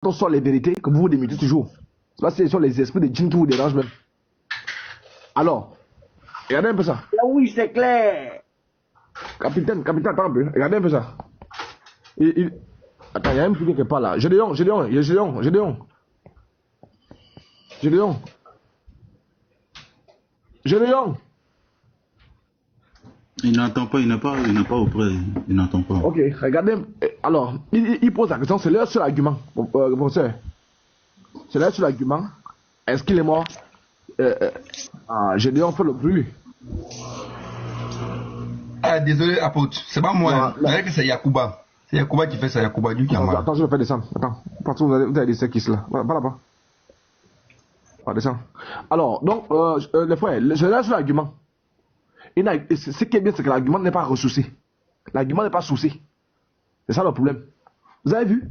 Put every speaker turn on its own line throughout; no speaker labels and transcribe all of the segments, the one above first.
on sort les vérités, que vous vous démettez toujours. C'est parce que ce sont les esprits de djinns qui vous dérangent même. Alors, regardez un peu ça.
Là, oui, c'est clair.
Capitaine, attends un peu. Regardez un peu ça. Attends, il y a un truc quelque part là. Gédéon.
Il n'entend pas, il n'est pas auprès, il n'entend pas.
Ok, regardez. Alors, il pose la question, c'est leur seul argument, professeur. C'est leur seul argument. Est-ce qu'il est mort? Gédéon fait le bruit.
Ah, désolé, apôtre, c'est pas moi. Je dirais que c'est Yacouba. C'est Yacouba qui fait ça, Yacouba du Kama.
Attends, je vais faire descendre. Attends, parce que vous avez des séquisses là. Va là-bas. Va descendre. Alors, donc, les frères, je lâche l'argument. Ce qui est bien, c'est que l'argument n'est pas ressourcé. L'argument n'est pas sourcé. C'est ça le problème. Vous avez vu?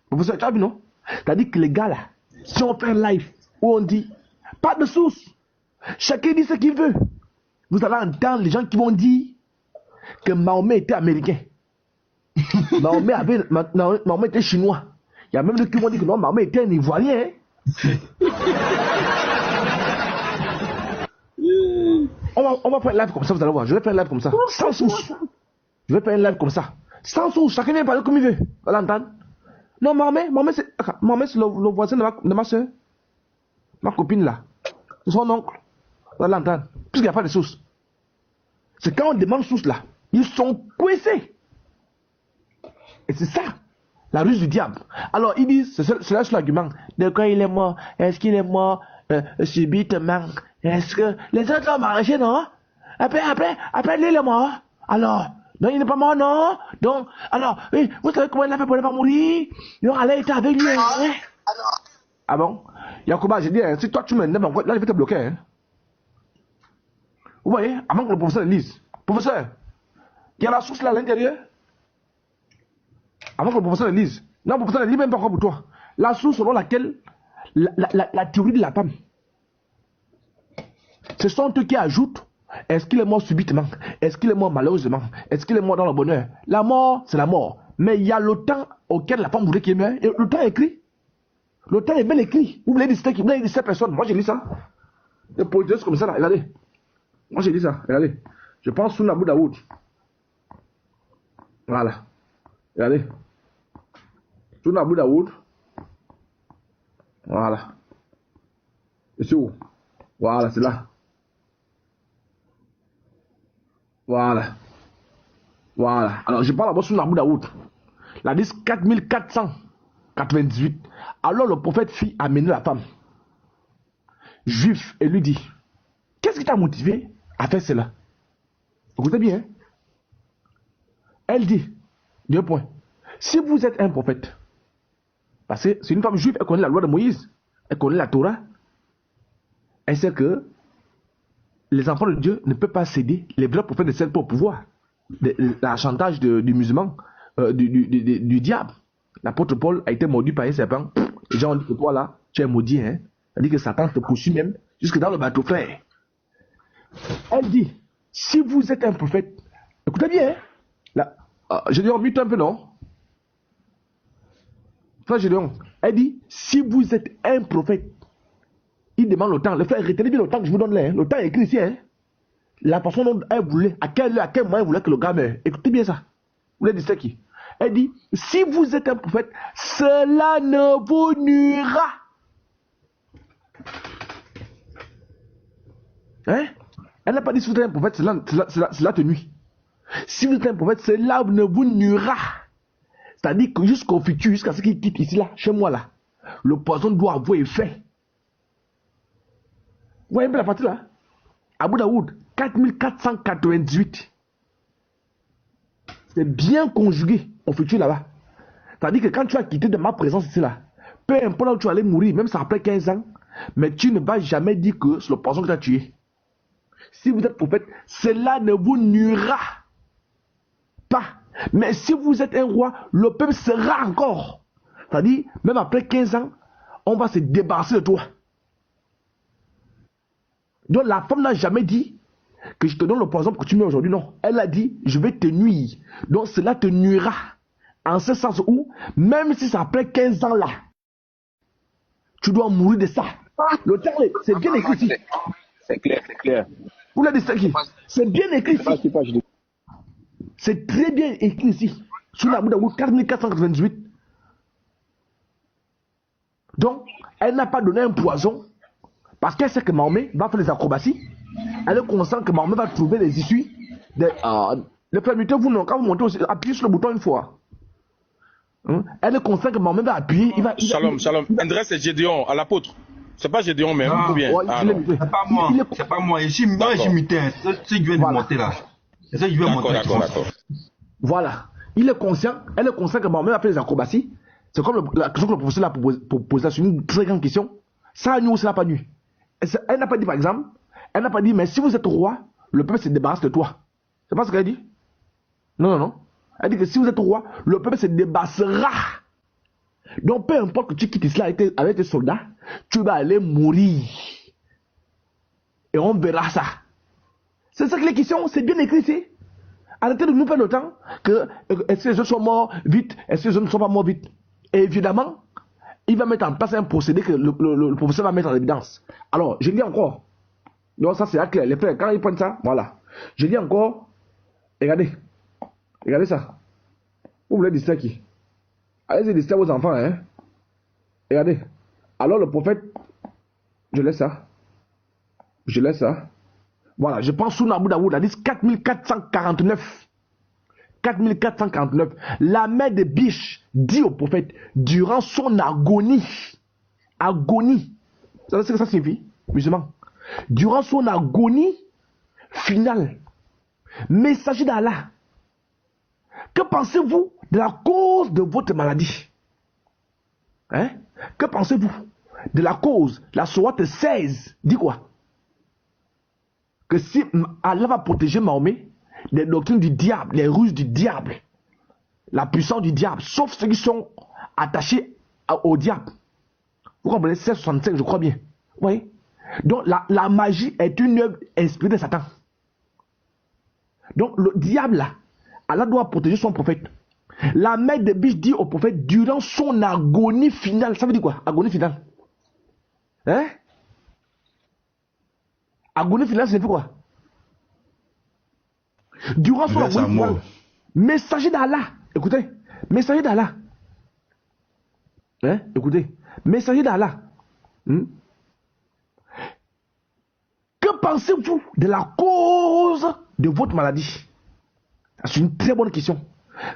Professeur, tu as vu, non? C'est-à-dire que les gars là, si on fait un live où on dit pas de source, chacun dit ce qu'il veut, vous allez entendre les gens qui vont dire que Mahomet était américain. Mahomet était chinois. Il y a même ceux qui vont dire que non, Mahomet était un Ivoirien. On va faire un live comme ça, vous allez voir. Je vais faire un live comme ça, sans source. Je vais faire un live comme ça, sans source. Chacun vient parler comme il veut. Vous allez entendre? Non, Mahomet c'est le voisin de ma soeur. Ma copine là. C'est son oncle. Vous allez entendre. Puisqu'il n'y a pas de source. C'est quand on demande source là, ils sont coincés. Et c'est ça, la ruse du diable. Alors ils disent, c'est là sur l'argument. De quand il est mort? Est-ce qu'il est mort subitement? Est-ce que les autres l'ont arraché, non? Après lui il est mort. Alors, non, il n'est pas mort, non? Donc, alors, oui, vous savez comment il a fait pour ne pas mourir? Donc, Allah était avec lui. Hein? Ah bon? Yacouba, j'ai dit, hein, si toi tu me lèves, là je vais te bloquer. Hein? Vous voyez, avant que le professeur lise. Professeur, il y a la source là à l'intérieur. Avant que le professeur lise. Non, le professeur ne lit même pas encore pour toi. La source selon laquelle la théorie de la femme. Ce sont eux qui ajoutent. Est-ce qu'il est mort subitement? Est-ce qu'il est mort malheureusement? Est-ce qu'il est mort dans le bonheur? La mort, c'est la mort. Mais il y a le temps auquel la femme voulait qu'il meure. Et le temps est écrit. Le temps est bien écrit. Vous voulez dire cette personne. Moi, j'ai lu ça. Les politiciens comme ça, là. Regardez. Moi, j'ai dit ça. Regardez. Je pense sous Nabou Daoud. Voilà. Regardez. Sous Nabou Daoud. Voilà. Et c'est où? Voilà, c'est là. Voilà. Alors, je parle d'abord sur Nabou Daoud. La 10 4498. Alors, le prophète fit amener la femme juif et lui dit, qu'est-ce qui t'a motivé à faire cela? Écoutez bien. Hein? Elle dit, 2 points. Si vous êtes un prophète, parce que c'est une femme juive, elle connaît la loi de Moïse, elle connaît la Torah, elle sait que les enfants de Dieu ne peuvent pas céder, les vrais prophètes ne cèdent pas au pouvoir. La chantage du musulman, du diable. L'apôtre Paul a été mordu par un serpent. Les gens ont dit que toi là, tu es maudit. Hein? Elle dit que Satan te poursuit même jusque dans le bateau, frère. Elle dit, si vous êtes un prophète, écoutez bien, hein? Là, je dis, on mute un peu, non? Frère Gédéon, elle dit, si vous êtes un prophèt, il demande le temps. Le frère, retenez bien le temps que je vous donne là. Hein? Le temps est écrit ici. Hein? La façon dont elle voulait, à quel moment elle voulait que le gars meure. Écoutez bien ça. Vous voulez dire c'est qui? Elle dit, si vous êtes un prophète, cela ne vous nuira. Hein? Elle n'a pas dit si vous êtes un prophète, cela te nuit. Si vous êtes un prophète, cela ne vous nuira. C'est-à-dire que jusqu'au futur, jusqu'à ce qu'il quitte ici, là, chez moi, là, le poison doit avoir effet. Vous voyez un peu la partie là? Abou Daoud, 4498. C'est bien conjugué au futur là-bas. C'est-à-dire que quand tu as quitté de ma présence ici là, peu importe là où tu allais mourir, même ça après 15 ans, mais tu ne vas jamais dire que c'est le poison que tu as tué. Si vous êtes prophète, cela ne vous nuira pas. Mais si vous êtes un roi, le peuple sera encore. C'est-à-dire, même après 15 ans, on va se débarrasser de toi. Donc la femme n'a jamais dit que je te donne le poison pour que tu meurs aujourd'hui. Non. Elle a dit, je vais te nuire. Donc cela te nuira. En ce sens où, même si ça après 15 ans là, tu dois mourir de ça. Le terme, c'est bien écrit ici.
C'est clair, c'est clair.
Vous l'avez dit, c'est bien écrit ici.
Pas,
C'est très bien écrit ici. Sur la Bouddha 4498. Donc, elle n'a pas donné un poison parce qu'elle sait que Mahomet va faire les acrobaties. Elle est consciente que Mahomet va trouver les issues. Les permettez, vous, non, quand vous montez aussi, appuyez sur le bouton une fois. Elle est consciente que Mahomet va appuyer.
Shalom. André, c'est Gédéon, à l'apôtre. C'est pas Gédéon même, ou bien?
Ouais,
C'est pas moi. C'est pas moi. Ici, moi, je muté. C'est ce que je viens de monter là. C'est ça que je viens de monter.
D'accord.
Voilà. Il est conscient. Elle est consciente que Mahomet va faire les acrobaties. C'est comme la question que le professeur a posée. C'est une très grande question. Ça a nu ou ça n'a pas nu? Elle n'a pas dit, par exemple, elle n'a pas dit, mais si vous êtes roi, le peuple se débarrasse de toi. C'est pas ce qu'elle a dit? Non. Elle dit que si vous êtes roi, le peuple se débarrassera. Donc, peu importe que tu quittes cela avec tes soldats, tu vas aller mourir. Et on verra ça. C'est ça que les questions, c'est bien écrit ici. Arrêtez de nous faire le temps que est-ce que les jeunes sont morts vite, est-ce que les jeunes ne sont pas morts vite. Et évidemment, il va mettre en place un procédé que le professeur va mettre en évidence. Alors, je lis encore. Donc ça c'est clair. Les frères, quand ils prennent ça, voilà. Je lis encore. Regardez ça. Vous voulez distraire qui? Allez-y distraire vos enfants, hein. Regardez. Alors le prophète, je laisse ça. Voilà, je pense sous Nabou Daoud, a dit 4449. 4449. La mère de Biche dit au prophète, durant son agonie. Agonie. Vous savez ce que ça signifie, musulman? Durant son agonie finale. Messager d'Allah. Que pensez-vous de la cause de votre maladie? Hein? Que pensez-vous de la cause? La sourate 16 dit quoi? Que si Allah va protéger Mahomet des doctrines du diable, les ruses du diable, la puissance du diable, sauf ceux qui sont attachés au diable. Vous comprenez? 1665, je crois bien. Oui. Donc la magie est une œuvre inspirée de Satan. Donc le diable là, Allah doit protéger son prophète. La mère de Biche dit au prophète durant son agonie finale. Ça veut dire quoi? Agonie finale. Hein? Agonie finale, c'est quoi? Durant son agonie finale. Messager d'Allah. Écoutez. Messager d'Allah. Hein? Écoutez. Messager d'Allah. Que pensez-vous de la cause de votre maladie? C'est une très bonne question.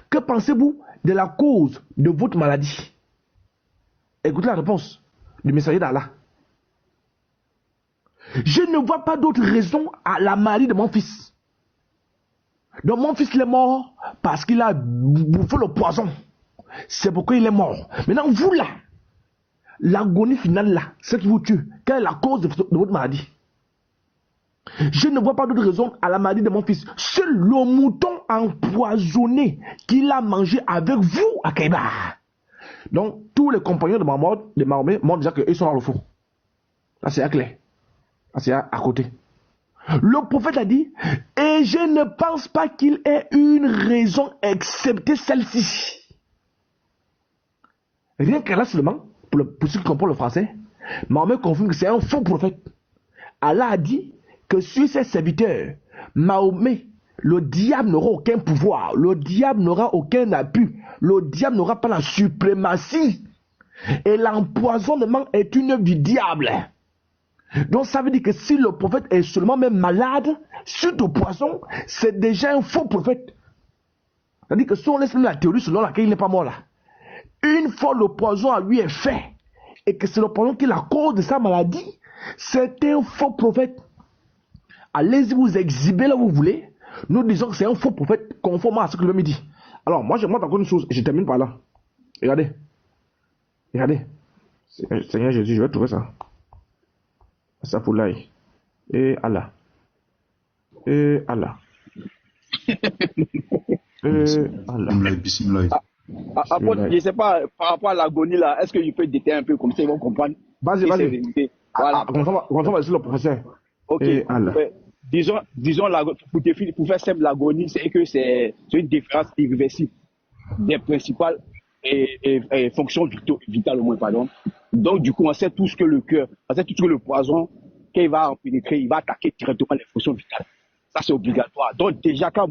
Que pensez-vous de la cause de votre maladie? Écoutez la réponse du messager d'Allah. Je ne vois pas d'autre raison à la maladie de mon fils. Donc mon fils il est mort parce qu'il a bouffé le poison. C'est pourquoi il est mort. Maintenant vous là, l'agonie finale là, ce qui vous tue, quelle est la cause de votre maladie? Je ne vois pas d'autre raison à la maladie de mon fils. Seul le mouton empoisonné qu'il a mangé avec vous à Kaïba. Donc, tous les compagnons de Mahomet montrent déjà qu'ils sont dans le fond. Là, c'est clair. Là, c'est à côté. Le prophète a dit, et je ne pense pas qu'il ait une raison excepté celle-ci. Rien qu'à là seulement, pour ceux qui comprennent le français, Mahomet confirme que c'est un faux prophète. Allah a dit que sur ses serviteurs, Mahomet, le diable n'aura aucun pouvoir, le diable n'aura aucun appui, le diable n'aura pas la suprématie. Et l'empoisonnement est une œuvre du diable. Donc ça veut dire que si le prophète est seulement même malade, suite au poison, c'est déjà un faux prophète. C'est-à-dire que si on laisse même la théorie selon laquelle il n'est pas mort là, une fois le poison à lui est fait, et que c'est le poison qui est la cause de sa maladie, c'est un faux prophète. Allez-y vous exhiber là où vous voulez. Nous disons que c'est un faux prophète conformément à ce que le me dit. Alors moi je montre encore une chose et je termine par là. Regardez. Seigneur Jésus, je vais trouver ça. Ça pour l'ail. Et Allah. Allah.
Bismillah. Je ne sais pas, par rapport à l'agonie là, est-ce que je peux détailler un peu comme ça, ils vont comprendre?
Vas-y.
Voilà.
On va sur le professeur.
Ok. Disons pour faire simple, l'agonie, c'est que c'est une différence irréversible des principales fonctions vitales au moins, pardon, Donc, du coup, on sait tous que le cœur, on sait tous que le poison, quand il va en pénétrer, il va attaquer directement les fonctions vitales. Ça, c'est obligatoire. Donc, déjà, quand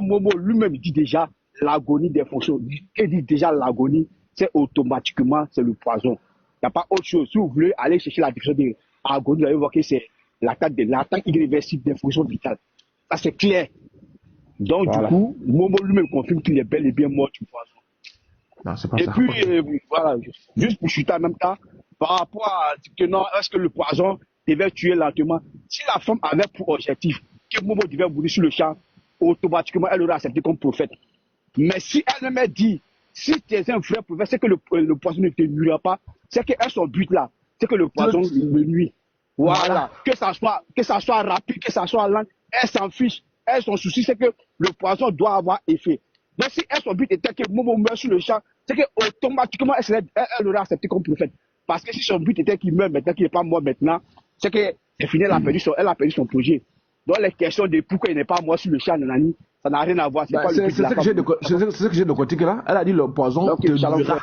Momo lui-même dit déjà l'agonie des fonctions, il dit déjà l'agonie, c'est automatiquement, c'est le poison. Il n'y a pas autre chose. Si vous voulez aller chercher la définition de l'agonie, vous allez voir que c'est l'attaque irréversible des fonctions vitales. Ça, c'est clair. Donc,
Voilà.
du coup, Momo lui-même confirme qu'il est bel et bien mort du poison.
Non, c'est pas
Et
ça.
puis,
Ok.
voilà, juste pour chuter en même temps, par rapport à que non, est-ce que le poison devait tuer lentement? Si la femme avait pour objectif que Momo devait mourir sur le champ, automatiquement, elle aurait accepté comme prophète. Mais si elle me dit, si tu es un vrai prophète, c'est que le poison ne te nuira pas, c'est qu'elle son but là, c'est que le poison le nuit. Voilà. Que ça soit rapide, que ça soit lent, elle s'en fiche. Elle, son souci, c'est que le poison doit avoir effet. Donc, si elle, son but était que Momo meurt sur le champ, c'est qu'automatiquement, elle aurait accepté comme prophète. Parce que si son but était qu'il meurt maintenant, qu'il n'est pas mort maintenant, c'est que c'est fini, elle a perdu son projet. Donc, les questions de pourquoi il n'est pas mort sur le champ, nanani, ça n'a rien à voir.
Bah, c'est ce que j'ai de côté là. Elle a dit le poison te nuira.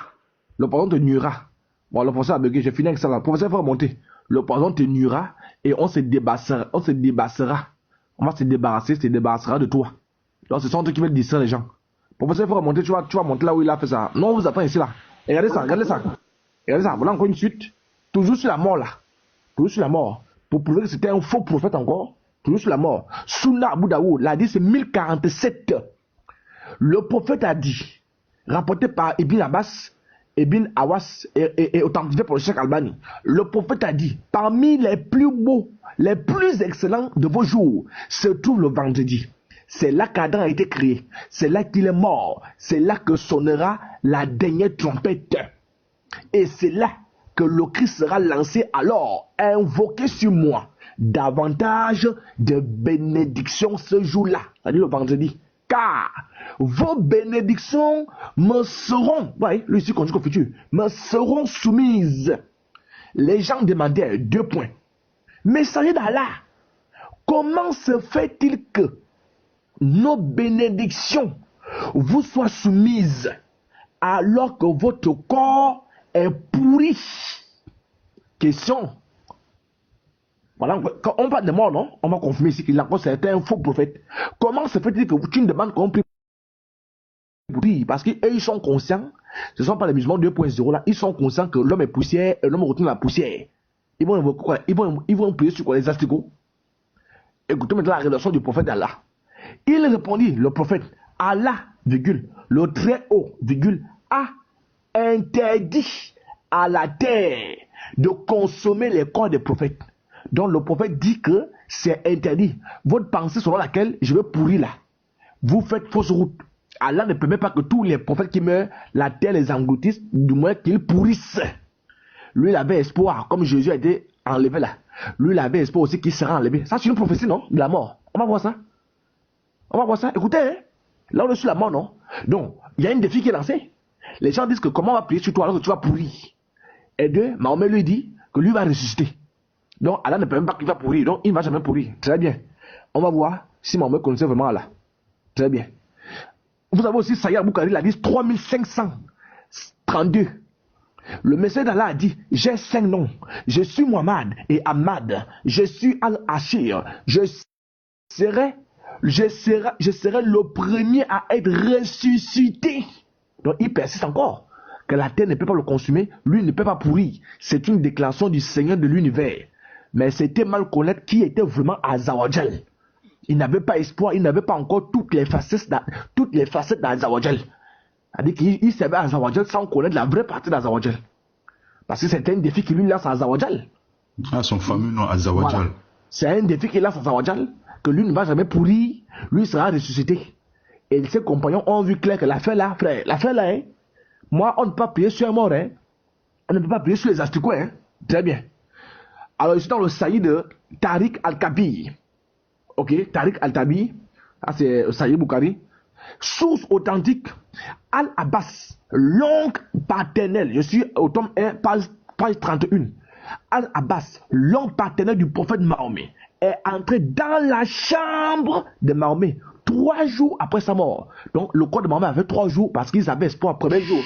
Le poison te nuira. Bon, le professeur a bugué, j'ai fini avec ça là. Le professeur, il faut remonter. Le poison te nuira et on se débarrassera. On va se débarrassera de toi. Donc, ce sont eux qui veulent distraire les gens. Professeur, il faut remonter, tu vas monter là où il a fait ça. Non, on vous attend ici là. Et regardez ça, regardez ça. Regardez ça, voilà encore une suite. Toujours sur la mort là. Toujours sur la mort. Pour prouver que c'était un faux prophète encore. Toujours sur la mort. Sunna Abu Daoud l'a dit, c'est 1047. Le prophète a dit, rapporté par Ibn Abbas, Ibn Awas et authentifié par le Cheikh Albani. Le prophète a dit, parmi les plus beaux, les plus excellents de vos jours, se trouve le vendredi. C'est là qu'Adam a été créé. C'est là qu'il est mort. C'est là que sonnera la dernière trompette. Et c'est là que le Christ sera lancé. Alors, invoquez sur moi davantage de bénédictions ce jour-là. C'est-à-dire le vendredi. Car vos bénédictions me seront, voyez, lui ici conjugue au futur, me seront soumises. Les gens demandaient 2 points. Messager d'Allah, comment se fait-il que nos bénédictions vous soient soumises alors que votre corps est pourri? Question. Voilà, quand on parle de mort, non? On va confirmer ici qu'il a encore c'était un faux prophète. Comment se fait-il que tu ne demandes qu'on prie? Parce qu'eux, ils sont conscients, ce ne sont pas les musulmans 2.0 là, ils sont conscients que l'homme est poussière et l'homme retourne la poussière. Ils vont invoquer quoi? Ils vont prier sur quoi? Les asticots. Écoutez maintenant la révélation du prophète d'Allah. Il répondit, le prophète, Allah, virgule, le très haut, virgule, a interdit à la terre de consommer les corps des prophètes. Donc le prophète dit que c'est interdit. Votre pensée selon laquelle je vais pourrir là, vous faites fausse route. Allah ne permet pas que tous les prophètes qui meurent, la terre les engloutisse, du moins qu'ils pourrissent. Lui, il avait espoir, comme Jésus a été enlevé là. Lui, il avait espoir aussi qu'il sera enlevé. Ça, c'est une prophétie, non? De la mort. On va voir ça. On va voir ça. Écoutez, hein? Là, on est sur la mort, non? Donc, il y a une défi qui est lancée. Les gens disent que comment on va prier sur toi alors que tu vas pourrir? Et deux, Mahomet lui dit que lui va ressusciter. Donc, Allah ne peut même pas qu'il va pourrir. Donc, il ne va jamais pourrir. Très bien. On va voir si Mahomet connaissait vraiment Allah. Très bien. Vous avez aussi Sayyid Boukari, la liste 3532. Le messager d'Allah a dit, j'ai 5 noms. Je suis Muhammad et Ahmad. Je suis Al-Ashir. Je serai le premier à être ressuscité. Donc il persiste encore que la terre ne peut pas le consumer, lui ne peut pas pourrir. C'est une déclaration du Seigneur de l'univers. Mais c'était mal connaître qui était vraiment Azawajal. Il n'avait pas espoir, il n'avait pas encore toutes les facettes d'Azawajal. C'est-à-dire qu'il servait Azawajal sans connaître la vraie partie d'Azawajal. Parce que c'était un défi qui lui lance à Azawajal.
Ah, son fameux nom, Azawajal. Voilà.
C'est un défi qu'il lance à Azawajal, que lui ne va jamais pourrir, lui sera ressuscité. Et ses compagnons ont vu clair que l'affaire là, frère, l'affaire là, hein, moi, on ne peut pas prier sur un mort, hein. On ne peut pas prier sur les asticots, hein. Très bien. Alors, ici dans le saillie de Tariq Al-Kabi. Ok, Tariq Al-Tabi, c'est Sayyid Boukari. Source authentique, Al-Abbas, l'oncle paternel, je suis au tome 1, page 31. Al-Abbas, l'oncle paternel du prophète Mahomet, est entré dans la chambre de Mahomet 3 jours après sa mort. Donc le corps de Mahomet avait 3 jours parce qu'ils avaient espoir premier jour.